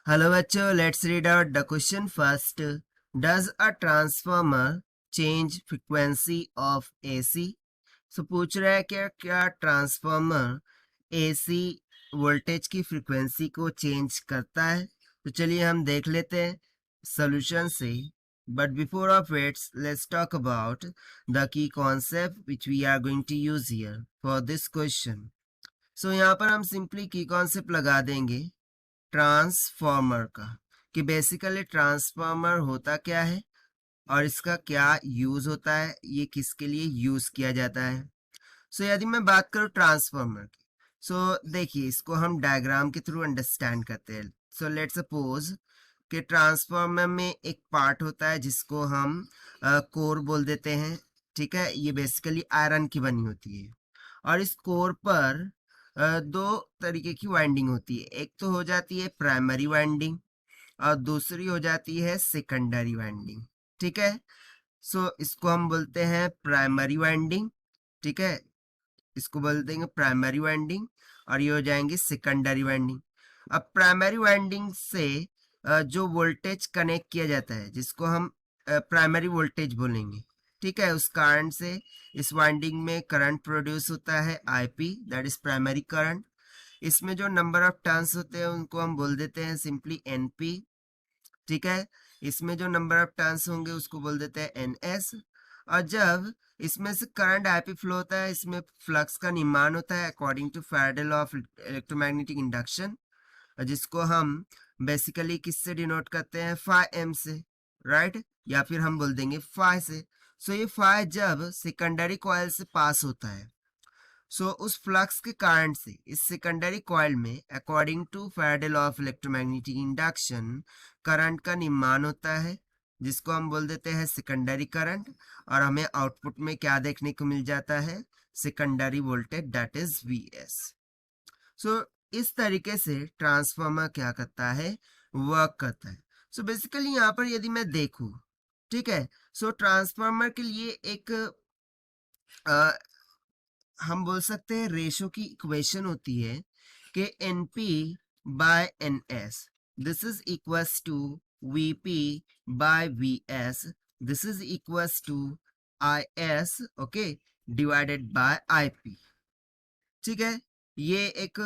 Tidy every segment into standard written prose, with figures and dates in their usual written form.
Hello बच्चों, let's read out the question first. Does a transformer change frequency of AC? So पूछ रहा है कि क्या ट्रांसफार्मर एसी वोल्टेज की फ्रीक्वेंसी को चेंज करता है. तो चलिए हम देख लेते हैं सॉल्यूशन से. But before of its let's talk about the key concept which we are going to use here for this question. So यहाँ पर हम सिंपली की कॉन्सेप्ट लगा देंगे ट्रांसफॉर्मर का, कि बेसिकली ट्रांसफॉर्मर होता क्या है और इसका क्या यूज होता है, ये किसके लिए यूज किया जाता है. सो यदि मैं बात करूं ट्रांसफॉर्मर की, सो देखिए इसको हम डायग्राम के थ्रू अंडरस्टैंड करते हैं. सो लेट सपोज कि ट्रांसफॉर्मर में एक पार्ट होता है जिसको हम कोर बोल देते हैं. ठीक है, ये बेसिकली आयरन की बनी होती है और इस कोर पर दो तरीके की वाइंडिंग होती है. एक तो हो जाती है प्राइमरी वाइंडिंग और दूसरी हो जाती है सेकेंडरी वाइंडिंग. ठीक है, सो इसको हम बोलते हैं प्राइमरी वाइंडिंग. ठीक है, इसको बोल देंगे प्राइमरी वाइंडिंग और ये हो जाएंगे सेकेंडरी वाइंडिंग. अब प्राइमरी वाइंडिंग से जो वोल्टेज कनेक्ट किया जाता है जिसको हम प्राइमरी वोल्टेज बोलेंगे. ठीक है, उस कारण से इस वाइंडिंग में करंट प्रोड्यूस होता है IP, that is primary current. इसमें जो नंबर ऑफ टर्न्स होते हैं उनको हम बोल देते हैं सिंपली एनपी. ठीक है, इसमें जो नंबर ऑफ टर्न्स होंगे उसको बोल देते हैं एनएस. और जब इसमें से करंट आईपी फ्लो होता है, इसमें फ्लक्स का निर्माण होता है according to Faraday law of electromagnetic induction, जिसको हम बेसिकली किससे डिनोट करते हैं, फाई एम से, राइट, या फिर हम बोल देंगे फाई से. सो ये फाई जब सेकेंडरी कॉइल से पास होता है, सो उस फ्लक्स के कारण से इस सेकेंडरी कॉइल में according to Faraday law of electromagnetic induction current का निर्माण होता है, जिसको हम बोल देते हैं सेकेंडरी करंट. और हमें आउटपुट में क्या देखने को मिल जाता है, secondary voltage, that is VS. So इस तरीके से ट्रांसफार्मर क्या करता है, वर्क करता है. सो बेसिकली यहाँ पर यदि मैं देखूं, ठीक है, सो ट्रांसफार्मर के लिए एक हम बोल सकते हैं रेशो की इक्वेशन होती है कि N P by N S, this is equals to V P by V S, this is equals to I S, okay, divided by I P. ठीक है, ये एक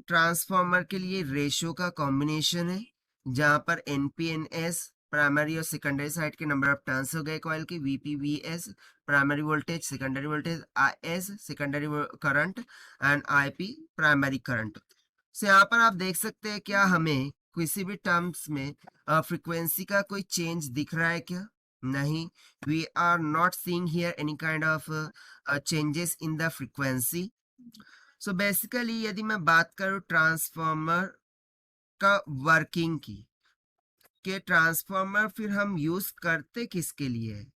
ट्रांसफार्मर के लिए रेशो का कॉम्बिनेशन है जहां पर N P N S primary और सेकेंडरी साइड के नंबर ऑफ टर्न्स हो गए कॉइल के, VP V S primary voltage, secondary voltage, I S secondary current and I P primary current. So यहाँ पर आप देख सकते हैं क्या हमें किसी भी टर्म्स में फ्रीक्वेंसी का कोई चेंज दिख रहा है क्या, नहीं. We are not seeing here any kind of changes in the frequency. So basically यदि मैं बात करूं ट्रांसफार्मर का वर्किंग की, कि ट्रांसफार्मर फिर हम यूज करते किसके लिए है.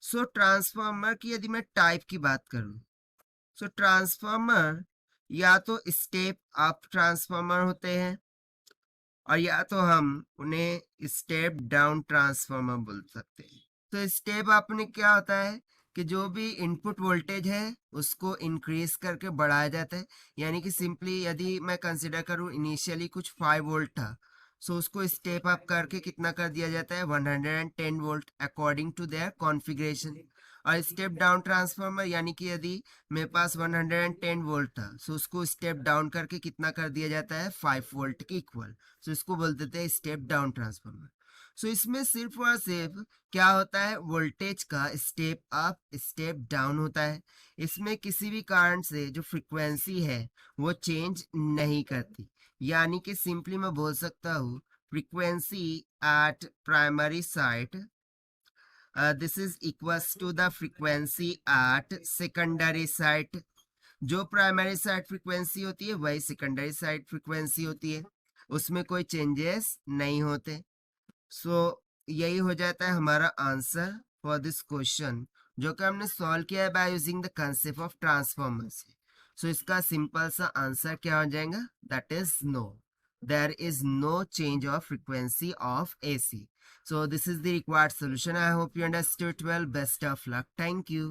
सो ट्रांसफार्मर की यदि मैं टाइप की बात करूं, सो ट्रांसफार्मर या तो स्टेप अप ट्रांसफार्मर होते हैं और या तो हम उन्हें स्टेप डाउन ट्रांसफार्मर बोल सकते हैं. तो स्टेप अप में क्या होता है कि जो भी इनपुट वोल्टेज है उसको इंक्रीज करके बढ़ाया जाता है. यानी कि सिंपली यदि मैं कंसिडर करूं इनिशियली कुछ 5 वोल्ट था, सो उसको स्टेप अप करके कितना कर दिया जाता है, 110 volt according to their configuration. और स्टेप डाउन ट्रांसफार्मर यानी कि यदि मेरे पास 110 वोल्ट था, सो उसको स्टेप डाउन करके कितना कर दिया जाता है, 5 वोल्ट के इक्वल. सो इसको बोल देते हैं स्टेप डाउन ट्रांसफार्मर. सो इसमें सिर्फ और सिर्फ क्या होता है, वोल्टेज का स्टेप अप स्टेप डाउन होता है. इसमें किसी भी कारण से जो फ्रीक्वेंसी है वो चेंज नहीं करती. यानी कि सिंपली मैं बोल सकता हूँ frequency at primary side, this is equals to the frequency at secondary side. जो प्राइमरी साइड फ्रीक्वेंसी होती है वही सेकेंडरी साइड फ्रीक्वेंसी होती है, उसमें कोई चेंजेस नहीं होते. सो यही हो जाता है हमारा आंसर फॉर दिस क्वेश्चन, जो कि हमने सॉल्व किया है by using the concept of transformer से. सो इसका सिंपल सा आंसर क्या हो जाएगा, that is no, there is no change of frequency of AC. So this is the required solution. I hope you understood well. Best of luck. Thank you.